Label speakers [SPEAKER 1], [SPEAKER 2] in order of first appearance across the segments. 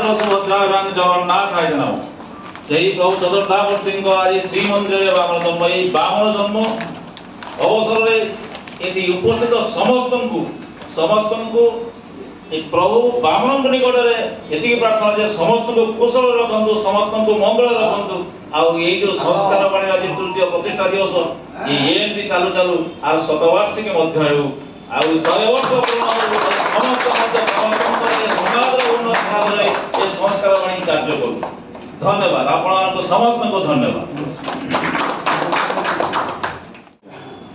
[SPEAKER 1] बलभद्र सुभद्रा एवं जगन्नाथ आय नमः। ସେହି ପ୍ରଭୁ ଚତୁର୍ଦ୍ଧାମୂର୍ତ୍ତିଙ୍କ ଆଜି ଶ୍ରୀମନ୍ଦିରରେ ବାମନ ଜନ୍ମ। ଏହି ବାମନ ଜନ୍ମ ଅବସରରେ ଏଠି ଉପସ୍ଥିତ ସମସ୍ତଙ୍କୁ ଏ ପ୍ରଭୁ ବାମନଙ୍କ ନିକଟରେ ଏତିକି ପ୍ରାର୍ଥନା ଯେ ସମସ୍ତଙ୍କୁ କୁଶଳ ରଖନ୍ତୁ, ସମସ୍ତଙ୍କୁ ମଙ୍ଗଳ ରଖନ୍ତୁ। ଆଉ ଏଇ ଯୋଉ ସଂସ୍କାର ବାଣୀର ଆଜି ତୃତୀୟ ପ୍ରତିଷ୍ଠା ଦିବସ ଏମିତି ଚାଲୁ ଚାଲୁ ଆଉ ଶତବାର୍ଷିକୀ ମଧ୍ୟ ହେଉ, ଆଉ 100 ବର୍ଷ ପୂର୍ଣ୍ଣ ସମସ୍ତଙ୍କର ସମାଜର ଉନ୍ନତି ଭାବରେ ଏ ସଂସ୍କାର ବାଣୀ କାର୍ଯ୍ୟ କରୁ। धन्यवाद आपको समस्त को धन्यवाद।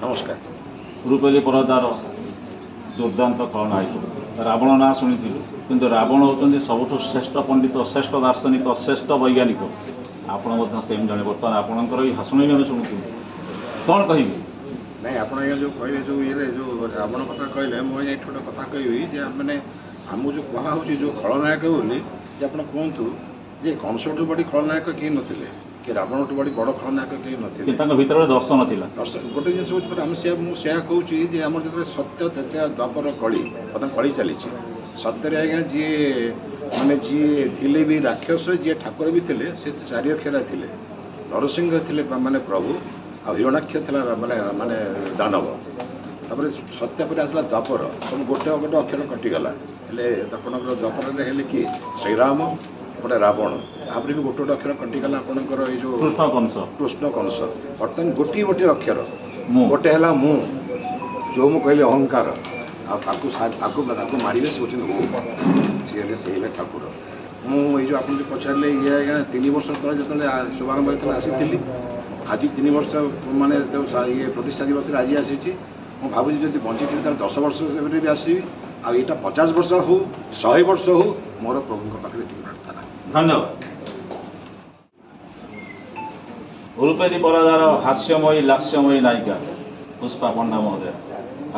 [SPEAKER 2] नमस्कार।
[SPEAKER 3] रूपेली परदार दुर्दांत खलनायक रावण ना शुणी किंतु रावण होती सबुठ श्रेष्ठ पंडित, श्रेष्ठ दार्शनिक, श्रेष्ठ वैज्ञानिक। आपण सेम जड़े बर्तमान आपंकर भाषण जन शुणु कौन कह
[SPEAKER 2] नहीं आप जो कहे जो ये जो रावण कथा कहले मुझे गोटे कथा कहि मैंने आम जो कहा जो खलनायक बोली आप कहतु जे कंसठू बड़ी खलनायक किए नथिले कि रावणठू बड़ी बड़ खलनायक किए नथिले
[SPEAKER 3] भीतर दर्शन थिला
[SPEAKER 2] गोटे जिन आम से कहूँ जे आम जो सत्य तथ्य द्वापर कली बर्तमान कली चली सत्य आज्ञा जी माने जी थिले भी राक्षस जी ठाकुर भी थे से चारि अक्षर थे नरसिंह थे माने प्रभु आ हिरणाक्ष था माने माने दानव तापर सत्य पर आसला द्वापर सब गोटे गोटे अक्षर कटिगला आपंकर द्वापर किए श्रीराम गोटे रावण तापर भी गोटे गोटे अक्षर कटिगला आपंकर जो कृष्ण कंस बर्तमान गोटे गोटे अक्षर गोटे है मु जो मु कहली अहंकार आपको मारे से सी ठाकुर मुझे जो आप पचारे ये आज्ञा 3 वर्ष तले जो शुभारंभ होता आसी आज 3 वर्ष माने ये प्रतिष्ठा दिवस आज आसी भावी जब बंची थी 10 वर्ष भी आसवि आईटा 50 वर्ष हो 100 वर्ष हो मोर प्रभु पाखे प्रार्थना।
[SPEAKER 3] धन्यवाद। उरुपेदी परादार हास्यमयी लास्यमयी नायिका पुष्पा पंडा महोदय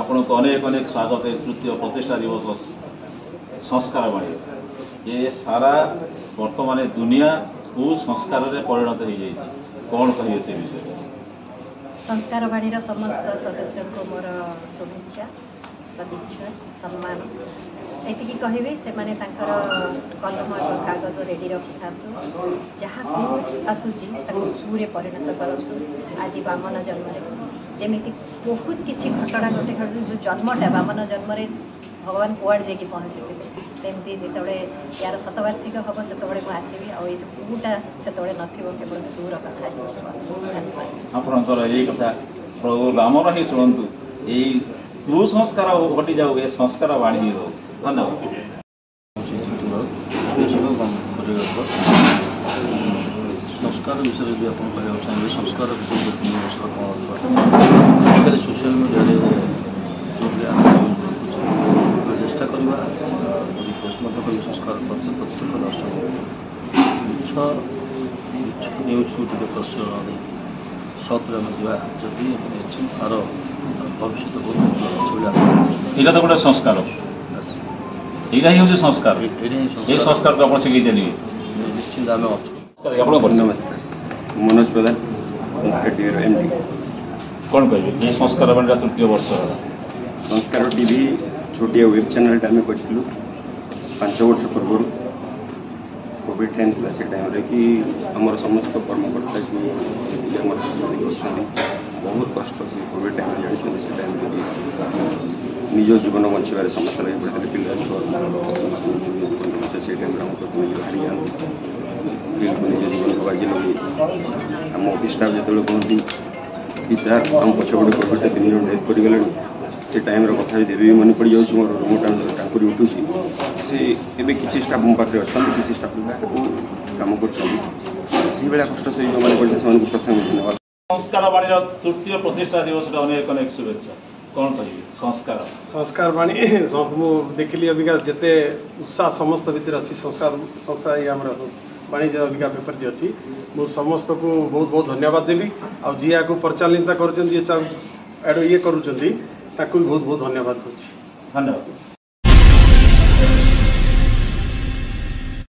[SPEAKER 3] आपन को अनेक अनेक स्वागत है तृतीय प्रतिष्ठा दिवस संस्कार बाणी। ये सारा वर्तमान दुनिया कुसंस्कार परिणत हो जाए कौन कहिए से विषय
[SPEAKER 4] संस्कार बाणीर समस्त सदस्य को मोर शुभेच्छा सदिच्छा सम्मान एति कहबी से माने तांकर कलम और कागज रेडी रखि था जहाँ आसूची सूर्य परिणत करतु। आज बामन जन्म जमीती बहुत किसी घटना घटे घटू जो जन्मटा बामन जन्म भगवान कुआड़ जाकि पहुँची सेमती जिते यार शतवार्षिक हम से आसवि आई जो पूटा से केवल सुर कथा
[SPEAKER 3] आपणकर यही कथा प्रभु रामर ही शुणु यही कुसंस्कार घटी जाऊ ये संस्कार बाणी ही हो। धन्यवाद।
[SPEAKER 5] संस्कार विषय भी आप चाहिए संस्कार विषय 3 वर्ष कौन सोशल मीडिया चेष्टा करवा रिक्वेस्ट कर संस्कार प्रत्येक दर्शक न्यूज को प्रश्रय नहीं सत्रे आम जदि तार भविष्य बहुत
[SPEAKER 3] यहाँ तो गोटे संस्कार यहाँ हूँ संस्कार ये संस्कार को आप शिखी चलिए
[SPEAKER 5] निश्चिंत आम
[SPEAKER 6] नमस्कार मनोज प्रधान संस्कार टीवी एमडी
[SPEAKER 3] कौन कहे ये संस्कार बाणी तृतीय वर्ष
[SPEAKER 6] संस्कार टीवी छोटिया वेब चैनल आम कर 5 वर्ष पूर्व कोविड टाइम था से टाइम कि आमर समस्त कर्मकर्ता की बहुत कष्ट से कोविड टाइम जानते से टाइम निज जीवन बचार समस्या लगे पड़े पिला छुआ से टाइम बाहरी जाती निज जीवन को बाजी लगे आम ऑफिस स्टाफ जो कहती कि सर आम पछपटे कोविड 3 जन डेथ कर गले से टाइम कथा भी देवी मन पड़ जाऊँ मोर टाँकुरी उठू से एवं किसी स्टाफ मो पाखे अच्छा किसी स्टाफ कम कर कष्ट से जो मैंने प्रथम धन्यवाद।
[SPEAKER 3] संस्कार बाणी तृतीय प्रतिष्ठा दिवस अनेक अनेक शुभेच्छा कौन कहिए संस्कार
[SPEAKER 7] संस्कार बाणी देखिली अबिका जिते उत्साह समस्त भितर अच्छी संस्कार संस्कार ये आम वाणिज्य अबिका पेपर जी अच्छी मुझे समस्त को बहुत बहुत धन्यवाद देवी आ जी को परिचालित कर ये करुँच बहुत बहुत धन्यवाद दूसरी।
[SPEAKER 3] धन्यवाद।